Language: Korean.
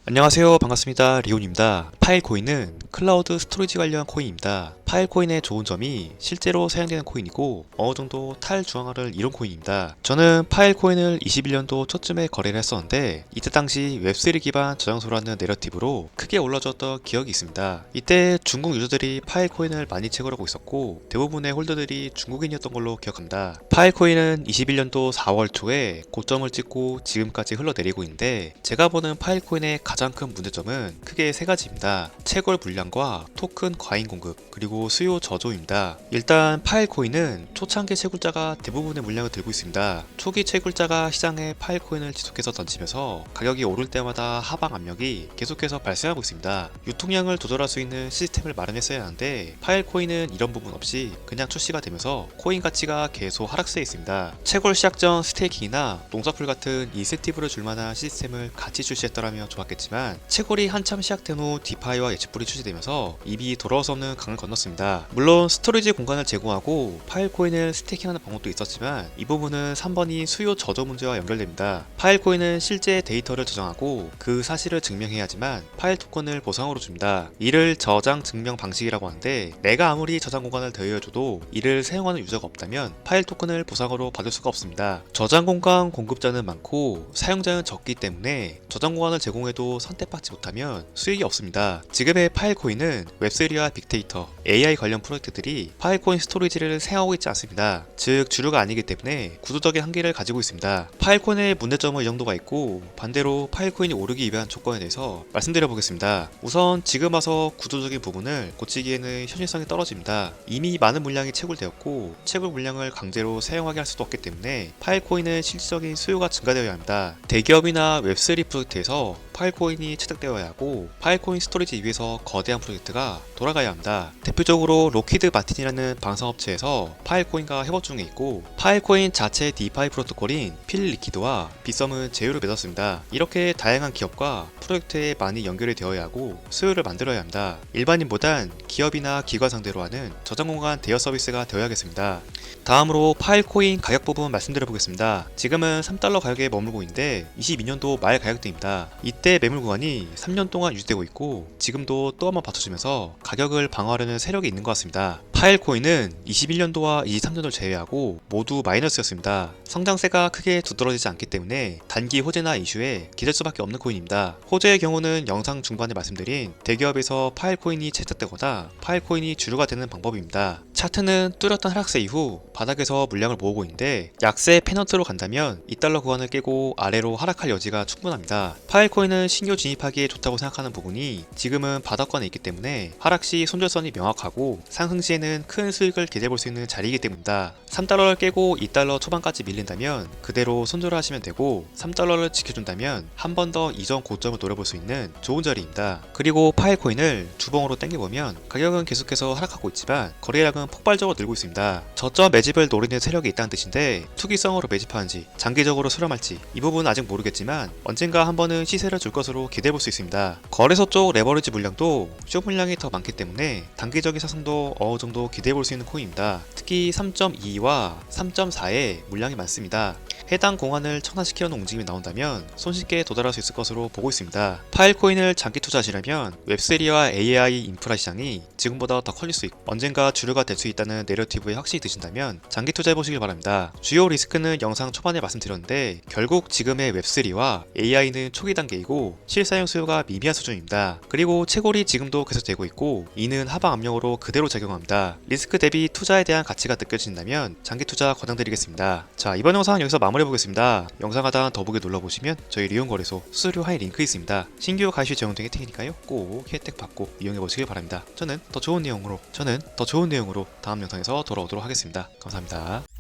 안녕하세요. 반갑습니다. 리온입니다. 파일코인은 클라우드 스토리지 관련 코인입니다. 파일코인의 좋은 점이 실제로 사용되는 코인이고 어느 정도 탈중앙화를 이룬 코인입니다. 저는 파일코인을 21년도 초쯤에 거래를 했었는데 이때 당시 웹3 기반 저장소라는 내러티브로 크게 올라졌던 기억이 있습니다. 이때 중국 유저들이 파일코인을 많이 채굴하고 있었고 대부분의 홀더들이 중국인이었던 걸로 기억합니다. 파일코인은 21년도 4월 초에 고점을 찍고 지금까지 흘러내리고 있는데 제가 보는 파일코인의 가장 큰 문제점은 크게 세 가지입니다. 채굴 물량과 토큰 과잉 공급 그리고 수요 저조입니다. 일단 파일코인은 초창기 채굴자가 대부분의 물량을 들고 있습니다. 초기 채굴자가 시장에 파일코인을 지속해서 던지면서 가격이 오를 때마다 하방 압력이 계속해서 발생하고 있습니다. 유통량을 조절할 수 있는 시스템을 마련했어야 하는데 파일코인은 이런 부분 없이 그냥 출시가 되면서 코인 가치가 계속 하락세에 있습니다. 채굴 시작 전 스테이킹이나 농사풀 같은 인센티브를 줄 만한 시스템을 같이 출시했더라면 좋았겠지만 채굴이 한참 시작된 후 디파이와 예측불이 출시되면서 입이 돌아올 수 없는 강을 건넜습니다. 물론 스토리지 공간을 제공하고 파일코인을 스테이킹하는 방법도 있었지만 이 부분은 3번이 수요 저조 문제와 연결됩니다. 파일코인은 실제 데이터를 저장하고 그 사실을 증명해야 하지만 파일 토큰을 보상으로 줍니다. 이를 저장 증명 방식이라고 하는데 내가 아무리 저장 공간을 대여해줘도 이를 사용하는 유저가 없다면 파일 토큰을 보상으로 받을 수가 없습니다. 저장 공간 공급자는 많고 사용자는 적기 때문에 저장 공간을 제공해도 선택받지 못하면 수익이 없습니다. 지금의 파일코인은 웹3와 빅데이터, AI 관련 프로젝트들이 파일코인 스토리지를 사용하고 있지 않습니다. 즉 주류가 아니기 때문에 구조적인 한계를 가지고 있습니다. 파일코인의 문제점은 이 정도가 있고 반대로 파일코인이 오르기 위한 조건에 대해서 말씀드려 보겠습니다. 우선 지금 와서 구조적인 부분을 고치기에는 현실성이 떨어집니다. 이미 많은 물량이 채굴되었고 채굴 물량을 강제로 사용하게 할 수도 없기 때문에 파일코인은 실질적인 수요가 증가되어야 합니다. 대기업이나 웹3 프로젝트에서 파일코인이 채택되어야 하고 파일코인 스토리지 위에서 거대한 프로젝트가 돌아가야 합니다. 대표적으로 로키드 마틴이라는 방산업체에서 파일코인과 협업 중에 있고 파일코인 자체 디파이 프로토콜인 필리퀴드와 빗썸은 제휴를 맺었습니다. 이렇게 다양한 기업과 프로젝트에 많이 연결이 되어야 하고 수요를 만들어야 합니다. 일반인보단 기업이나 기관 상대로 하는 저장공간 대여 서비스가 되어야겠습니다. 다음으로 파일코인 가격 부분 말씀드려 보겠습니다. 지금은 3달러 가격에 머물고 있는데 22년도 말 가격대입니다. 이때 매물 구간이 3년 동안 유지되고 있고 지금도 또 한번 받쳐주면서 가격을 방어하려는 세력이 있는 것 같습니다. 파일코인은 21년도와 23년도를 제외하고 모두 마이너스였습니다. 성장세가 크게 두드러지지 않기 때문에 단기 호재나 이슈에 기댈 수밖에 없는 코인입니다. 호재의 경우는 영상 중반에 말씀드린 대기업에서 파일코인이 채택되거나 파일코인이 주류가 되는 방법입니다. 차트는 뚜렷한 하락세 이후 바닥에서 물량을 모으고 있는데 약세 페넌트로 간다면 2달러 구간을 깨고 아래로 하락할 여지가 충분합니다. 파일코인은 신규 진입하기에 좋다고 생각하는 부분이 지금은 바닥권에 있기 때문에 하락 시 손절선이 명확하고 상승 시에는 큰 수익을 기대해볼 수 있는 자리이기 때문입니다. 3달러를 깨고 2달러 초반까지 밀린다면 그대로 손절을 하시면 되고 3달러를 지켜준다면 한 번 더 이전 고점을 노려볼 수 있는 좋은 자리입니다. 그리고 파일코인을 주봉으로 당겨보면 가격은 계속해서 하락하고 있지만 거래량은 폭발적으로 늘고 있습니다. 저점 매집을 노리는 세력이 있다는 뜻인데 투기성으로 매집하는지 장기적으로 수렴할지 이 부분은 아직 모르겠지만 언젠가 한 번은 시세를 줄 것으로 기대해볼 수 있습니다. 거래소 쪽 레버리지 물량도 쇼 물량이 더 많기 때문에 단기적인 상승도 어느 정도 기대해볼 수 있는 코인입니다. 특히 3.2와 3.4에 물량이 많습니다. 해당 공간을 청산시키려는 움직임이 나온다면 손쉽게 도달할 수 있을 것으로 보고 있습니다. 파일코인을 장기 투자하시려면 웹3와 AI 인프라 시장이 지금보다 더 커질 수 있고 언젠가 주류가 될 수 있다는 내러티브에 확신이 드신다면 장기 투자해보시길 바랍니다. 주요 리스크는 영상 초반에 말씀드렸는데 결국 지금의 웹3와 AI는 초기 단계이고 실사용 수요가 미미한 수준입니다. 그리고 채굴이 지금도 계속되고 있고 이는 하방 압력으로 그대로 작용합니다. 리스크 대비 투자에 대한 가치가 느껴진다면 장기 투자 권장드리겠습니다. 자, 이번 영상은 여기서 마무리해보겠습니다. 영상 하단 더보기 눌러보시면 저희 리온거래소 수수료 할인 링크 있습니다. 신규 가입 시 적용된 혜택이니까요. 꼭 혜택 받고 이용해보시길 바랍니다. 저는 더 좋은 내용으로 다음 영상에서 돌아오도록 하겠습니다. 감사합니다.